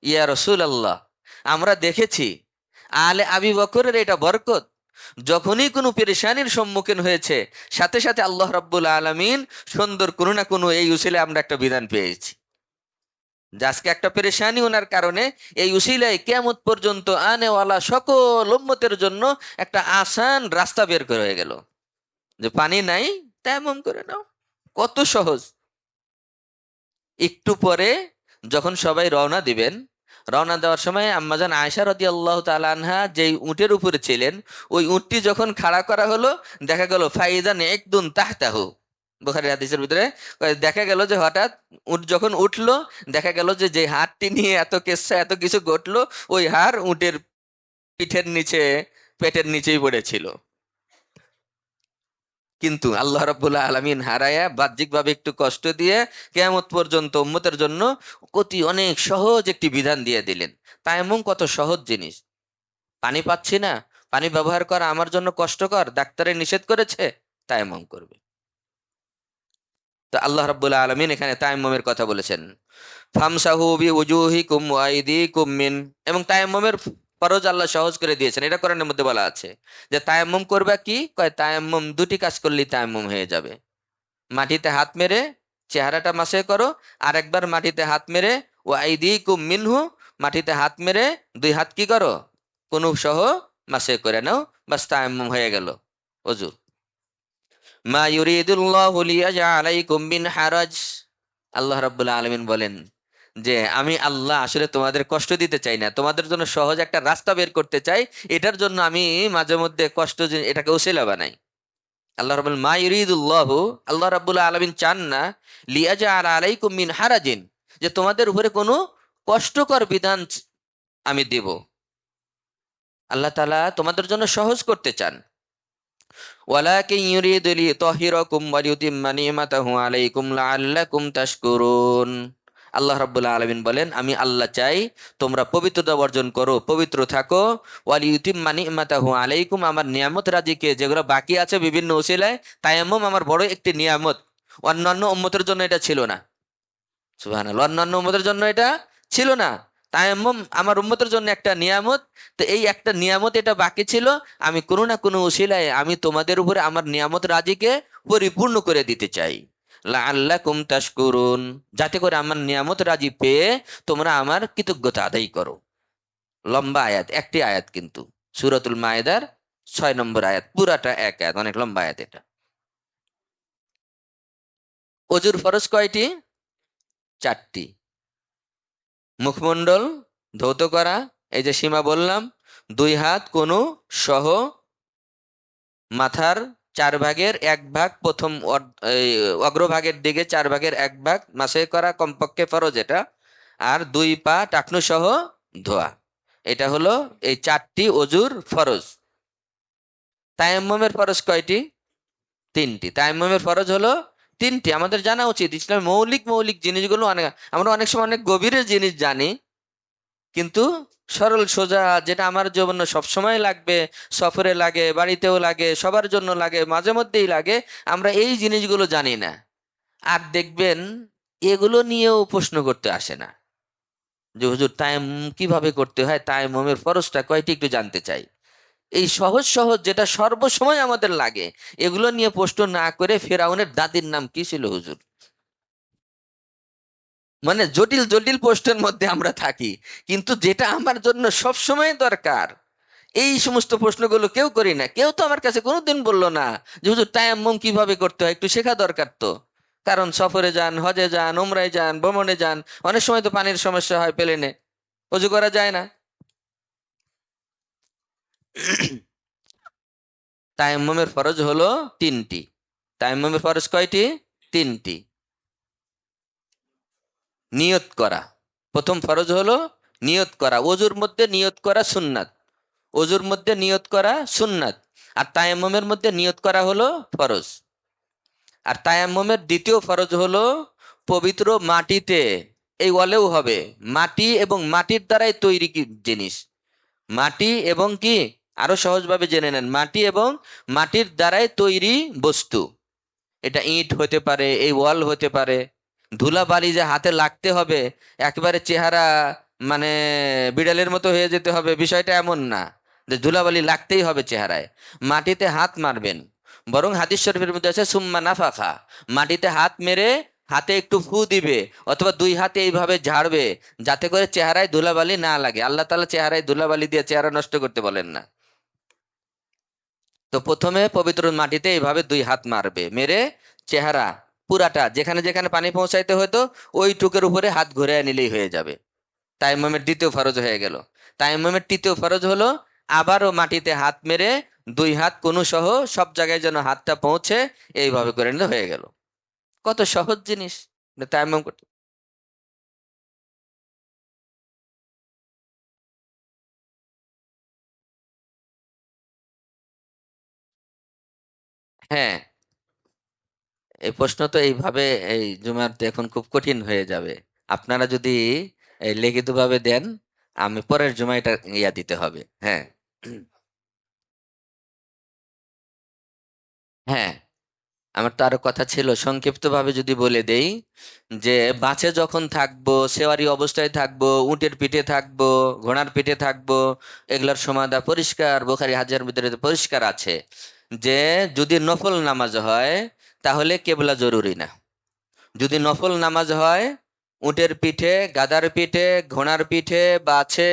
S1: ইয়া রাসূলুল্লাহ, আমরা দেখেছি আলে আবি বকরের এটা বরকত, যখনই কোনো পেরেশানির সম্মুখীন হয়েছে সাথে সাথে আল্লাহ রাব্বুল আলামিন সুন্দর কোনো না কোনো এই উসিলায় আমরা একটা বিধান পেয়েছি। যে আজকে একটা পেরেশানি ওনার কারণে, এই উসিলায় কিয়ামত পর্যন্ত আনেওয়ালা সকল উম্মতের জন্য একটা আসান রাস্তা বের করে হয়ে গেল, যে পানি নাই তায়াম্মুম করে নাও, কত সহজ। একটু পরে যখন সবাই রওনা দিবেন, রওনা দেওয়ার সময় আম্মাজান আয়েশা রাদিয়াল্লাহু তাআলা আনহা যেই উটের উপরে ছিলেন, ওই উটটি যখন খাড়া করা হলো, দেখা গেল ফাইজান একদুন তাহতাহু, বুখারী হাদিসের ভিতরে দেখা গেল যে হঠাৎ উট যখন উঠলো, দেখা গেল যে যে হাড়টি নিয়ে এত কেচ্ছা এত কিছু ঘটলো, ওই হাড় উটের পিঠের নিচে, পেটের নিচেই পড়েছিল। কিন্তু আল্লাহ রাব্বুল আলামিন হারায়া বাহ্যিকভাবে একটু কষ্ট দিয়ে কিয়ামত পর্যন্ত উম্মতের জন্য অনেক সহজ একটি বিধান দিয়ে দিলেন। তায়াম্মুম কত সহজ জিনিস। পানি পাচ্ছি না, পানি ব্যবহার করা আমার জন্য কষ্টকর, ডাক্তারে নিষেধ করেছে, তায়াম্মুম করবে। তো আল্লাহ রাব্বুল আলামিন এখানে তায়াম্মুমের কথা বলেছেন, ফামসাহু বিউজুহিকুম ওয়া আইদিকুম মিন, এবং তায়াম্মুমের ফরজ আল্লাহ সহজ করে দিয়েছেন। এটা কোরআনের মধ্যে বলা আছে যে তায়াম্মুম করবা কি, কয় তায়াম্মুম দুটি কাজ করলেই তায়াম্মুম হয়ে যাবে। মাটিতে হাত মেরে চেহারাটা মাসে করো, আর একবার মাটিতে হাত মেরে ও আইদিকুম মিনহু, মাটিতে হাত মেরে দুই হাত কি করো, কুনুব সহ মাসে করে নাও, বাস তায়াম্মুম হয়ে গেল ওযু। মা ইউরিদুল্লাহু লিয়াজআলা আলাইকুম মিন হারাজ, আল্লাহ রাব্বুল আলামিন বলেন যে আমি আল্লাহ আসলে তোমাদের কষ্ট দিতে চাই না, তোমাদের জন্য সহজ একটা রাস্তা বের করতে চাই, এটার জন্য আমি মাঝে মধ্যে কষ্ট এটাকে উসিলা বানাই। আল্লাহ রাব্বুল মা ইউরিদুল্লাহু, আল্লাহ রাব্বুল আলামিন চান না লিয়াজআলা আলাইকুম মিন হারাজিন, যে তোমাদের উপরে কোনো কষ্টকর বিধান আমি দেব। আল্লাহ তাআলা তোমাদের জন্য সহজ করতে চান। ওয়ালাকিন ইউরিদু লিতাহহিরাকুম ওয়া লিউতিম্মা নি'মাতাহু আলাইকুম লাআল্লাকুম তাশকুরুন। আল্লাহ রাব্বুল আলামিন বলেন, আমি আল্লাহ চাই তোমরা পবিত্রতা অর্জন করো, পবিত্র থাকো। ওয়া লিউতিম্মা নি'মাতাহু আলাইকুম, আমার নিয়ামত রাজিকে যেগুলো বাকি আছে বিভিন্ন ওসিলায়, তায়াম্মুম আমার বড় একটি নিয়ামত, অন্যান্য উম্মতের জন্য এটা ছিল না। সুবহানাল্লাহ, অন্যান্য উম্মতের জন্য এটা ছিল না, তায়াম্মুম আমার উম্মতের জন্য একটা নিয়ামত। তো এই একটা নিয়ামত এটা বাকি ছিল, আমি কোনো না কোনো উসিলায় আমি তোমাদের উপরে আমার নিয়ামত রাজিকে পরিপূর্ণ করে দিতে চাই। লাআল্লাকুম তাশকুরুন, যাতে করে আমার নিয়ামত রাজি পেয়ে তোমরা আমার কৃতজ্ঞতা আদায় করো। লম্বা আয়াত, একটি আয়াত কিন্তু, সূরাতুল মায়েদার 6 নম্বর আয়াত, পুরাটা এক আয়াত, অনেক লম্বা আয়াত এটা। অজুর ফরজ কয়টি? 4টি। মুখমণ্ডল ধৌত করা, এই যে সীমা বললাম। 2 হাত কোনু সহ মাথার 4/1 ভাগ, প্রথম এই অগ্রভাগের দিকে 4/1 ভাগ মাসে করা কমপক্ষে ফরজ এটা। আর 2 পা টাকনু সহ ধোয়া। এটা হলো এই 4টি অজুর ফরজ। তায়াম্মুমের ফরজ কয়টি? 3টি। তায়াম্মুমের ফরজ হলো 3টি। আমাদের জানা উচিত ইসলামের মৌলিক মৌলিক জিনিসগুলো অনেক, আমরা অনেক সময় অনেক গভীরের জিনিস জানি, কিন্তু সরল সোজা যেটা আমার জন্য সবসময় লাগবে, সফরে লাগে, বাড়িতেও লাগে, সবার জন্য লাগে, মাঝে মধ্যেই লাগে, আমরা এই জিনিসগুলো জানি না। আর দেখবেন এগুলো নিয়েও প্রশ্ন করতে আসে না যে হুজুর তায়াম্মুম কিভাবে করতে হয়, তায়াম্মুমের ফরজটা কয়টি একটু জানতে চাই। এই সহজ সহজ যেটা সর্বসময় আমাদের লাগে, এগুলো নিয়ে প্রশ্ন না করে ফেরাউনের দাদির নাম কি ছিল হুজুর, মানে জটিল জটিল প্রশ্নের মধ্যে আমরা থাকি। কিন্তু যেটা আমার জন্য সব সময় দরকার, এই সমস্ত প্রশ্নগুলো কেউ করি না। কেউ তো আমার কাছে কোনোদিন বললো না যে হুজুর তায়াম্মুম কিভাবে করতে হয় একটু শেখা দরকার তো। কারণ সফরে যান, হজে যান, উমরায় যান, ভ্রমণে যান, অনেক সময় তো পানির সমস্যা হয়, প্লেনে অজু করা যায় না। তায়াম্মুমের ফরজ হলো 3টি। তায়াম্মুমের ফরজ কয়টি? 3টি। নিয়ত করা, প্রথম ফরজ হলো নিয়ত করা। অজুর মধ্যে নিয়ত করা সুন্নাত, অজুর মধ্যে নিয়ত করা সুন্নাত। আর তায়াম্মুমের মধ্যে নিয়ত করা হলো ফরজ। আর তায়াম্মুমের দ্বিতীয় ফরজ হলো পবিত্র মাটিতে, এই ওয়ালেও হবে, মাটি এবং মাটির দ্বারাই তৈরি জিনিস। মাটি এবং কি, আরো সহজভাবে জেনে নেন, মাটি এবং মাটির দ্বারাই তৈরি বস্তু। এটা ইট হতে পারে, এই ওয়াল হতে পারে। ধুলাবালি যে হাতে লাগতে হবে, একেবারে চেহারা মানে বিড়ালের মতো হয়ে যেতে হবে, বিষয়টা এমন না যে ধুলাবালি লাগতেই হবে চেহারায়। মাটিতে হাত মারবেন, বরং হাদিস শরীফের মধ্যে আছে সুম্মা নাফাখা, মাটিতে হাত মেরে হাতে একটু ফু দিবে, অথবা 2 হাতে এইভাবে ঝাড়বে, যাতে করে চেহারায় ধুলাবালি না লাগে। আল্লাহ তাআলা চেহারায় ধুলাবালি দিয়ে চেহারা নষ্ট করতে বলেন না। তো প্রথমে পবিত্র মাটিতে এইভাবে 2 হাত মারবে, মেরে চেহারা পুরাটা যেখানে যেখানে পানি পৌঁছাইতে হতো ওইটুকের উপরে হাত ঘুরে নিলেই হয়ে যাবে। তায়াম্মুমের দ্বিতীয় ফরজ হয়ে গেল। তায়াম্মুমের তৃতীয় ফরজ হলো আবারও মাটিতে হাত মেরে 2 হাত কোনু সহ সব জায়গায় যেন হাতটা পৌঁছে, এইভাবে করে নিলে হয়ে গেল। কত সহজ জিনিস তায়াম্মুম করতে। হ্যাঁ, এই প্রশ্ন তো এইভাবে এই জুমাতে এখন খুব কঠিন হয়ে যাবে। আপনারা যদি এই লিখিতভাবে দেন, আমি পরের জুমায় এটা দিতে হবে। হ্যাঁ। হ্যাঁ, আমার তো আরো কথা ছিল, সংক্ষিপ্ত ভাবে যদি বলে দেই যে বাসে যখন থাকবো, সেওয়ারি অবস্থায় থাকবো, উটের পিঠে থাকবো, ঘোড়ার পিঠে থাকবো, এগুলার সমাদা পরিষ্কার, বুখারী হাদিসের ভিতরে পরিষ্কার আছে যে যদি নফল নামাজ হয় তাহলে কেবলা জরুরি না। যদি নফল নামাজ হয় উটের পিঠে, গাধার পিঠে, ঘোড়ার পিঠে, বাছে,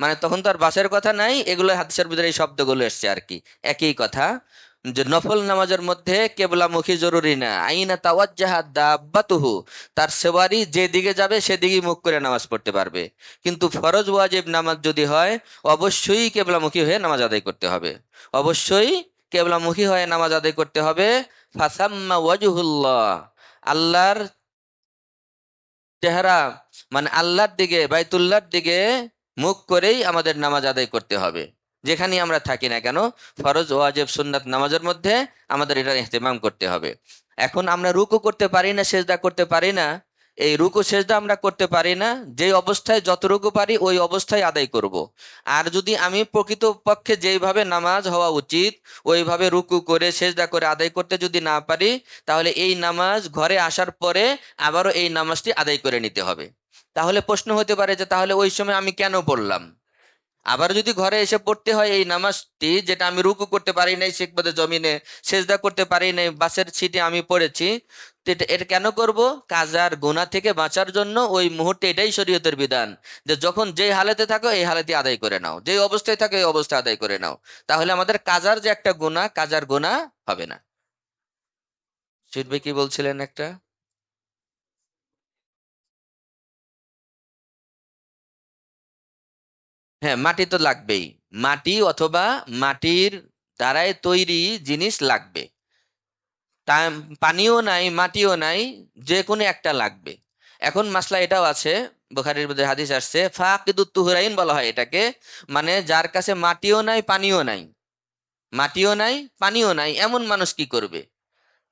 S1: মানে তখন তো আর বাসের কথা নাই, এগুলো হাদিসের ভিতরে এই শব্দগুলো এসছে আর কি, একই কথা। যে নফল নামাজের মধ্যে কেবলামুখী জরুরি না, আইনা তাওয়াজ্জাহাত দাব্বাতুহু, তার সেবারি যেদিকে যাবে সেদিকেই মুখ করে নামাজ পড়তে পারবে। কিন্তু ফরজ ওয়াজিব নামাজ যদি হয় অবশ্যই কেবলামুখী হয়ে নামাজ আদায় করতে হবে, অবশ্যই কেবলামুখী হয়ে নামাজ আদায় করতে হবে। ফাসাম্মা ওয়াজহুল্লাহ, আল্লাহর চেহারা, মানে আল্লাহর দিকে, বাইতুল্লাহর দিকে মুখ করেই আমাদের নামাজ আদায় করতে হবে, যেখানেই আমরা থাকি না কেন। ফরজ ওয়াজিব সুন্নাত নামাজের মধ্যে আমাদের এটা ইহতিমাম করতে হবে। এখন আমরা রুকু করতে পারি না, সেজদা করতে পারি না, এই রুকু সেজদা আমরা করতে পারি না, যে অবস্থায় যতটুকু পারি ওই অবস্থায় আদায় করব। আর যদি আমি প্রকৃত পক্ষে যেইভাবে নামাজ হওয়া উচিত ওইভাবে রুকু করে সেজদা করে আদায় করতে যদি না পারি, তাহলে এই নামাজ ঘরে আসার পরে আবারও এই নামাজটি আদায় করে নিতে হবে। তাহলে প্রশ্ন হতে পারে যে তাহলে ওই সময় আমি কেন পড়লাম? আবার যদি ঘরে এসে পড়তে হয় এই নামাজটি, যেটা আমি রুকু করতে পারি নাই শিখবতে জমিনে, সেজদা করতে পারি নাই বাসের সিটে আমি পড়েছি, তো এটা কেন করব? কাজার গুনাহ থেকে বাঁচার জন্য ওই মুহূর্তে, এটাই শরীয়তের বিধান যে যখন যেই হালাতে থাকো এই হালাতে আদায় করে নাও, যেই অবস্থায় থাকো এই অবস্থায় আদায় করে নাও। তাহলে আমাদের কাজার যে একটা গুনাহ, কাজার গুনাহ হবে না। শিট ভাই কি বলছিলেন একটা? হ্যাঁ, মাটি তো লাগবেই। মাটি অথবা মাটির দ্বারাই তৈরি জিনিস লাগবে। তা পানিও নাই, মাটিও নাই, যে কোনো একটা লাগবে। এখন মাসলা এটাও আছে, বুখারীর মধ্যে হাদিস আসছে, ফাকিদুত তুহরাইন বলা হয় এটাকে। মানে যার কাছে মাটিও নাই, পানিও নাই, মাটিও নাই, পানিও নাই, এমন মানুষ কি করবে?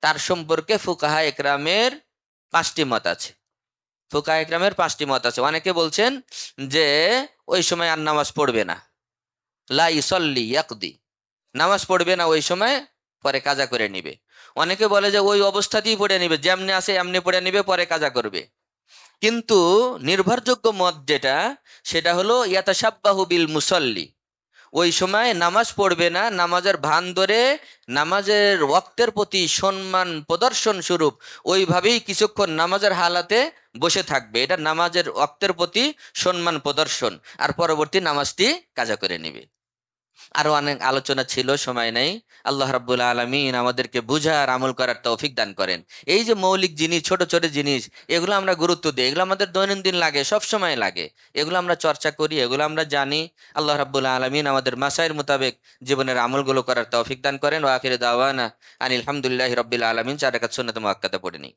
S1: তার সম্পর্কে ফুকাহা একরামের পাঁচটি মত আছে। ফুকাহা একরামের পাঁচটি মত আছে। অনেকে বলছেন যে ওই সময় আর নামাজ পড়বে না, লা ইসল্লি ইয়াকদি, নামাজ পড়বে না ওই সময়, পরে কাজা করে নিবে। অনেকে বলে যে ওই অবস্থাতেই পড়ে নিবে, যেমনি আছে এমনি পড়ে নিবে, পরে কাজা করবে। কিন্তু নির্ভরযোগ্য মত যেটা, সেটা হলো ইয়াতাসাব্বাহু বিল মুসল্লি, ওই সময় নামাজ পড়বে না, নামাজের ভান ধরে নামাজের ওয়াক্তের প্রতি সম্মান প্রদর্শন স্বরূপ ওইভাবেই কিছুক্ষণ নামাজের হালাতে বসে থাকবে, এটা নামাজের ওয়াক্তের প্রতি সম্মান প্রদর্শন, আর পরবর্তী নামাজটি কাজা করে নেবে। আরো অনেক আলোচনা ছিল, সময় নাই। আল্লাহ রাব্বুল আলামিন আমাদেরকে বুঝার আমল করার তৌফিক দান করেন। এই যে মৌলিক জিনিস, ছোট ছোট জিনিস, এগুলো আমরা গুরুত্ব দিই, এগুলো আমাদের দৈনন্দিন লাগে, সব সময় লাগে, এগুলো আমরা চর্চা করি, এগুলো আমরা জানি। আল্লাহ রাব্বুল আলামিন আমাদের মাসাইল মোতাবেক জীবনের আমলগুলো করার তৌফিক দান করেন। ওয়া আখিরু দাওয়ানা আনিল হামদুলিল্লাহি রাব্বিল আলামিন। 4 রাকাত সুন্নাত মুআক্কাদা পড়ে নিই।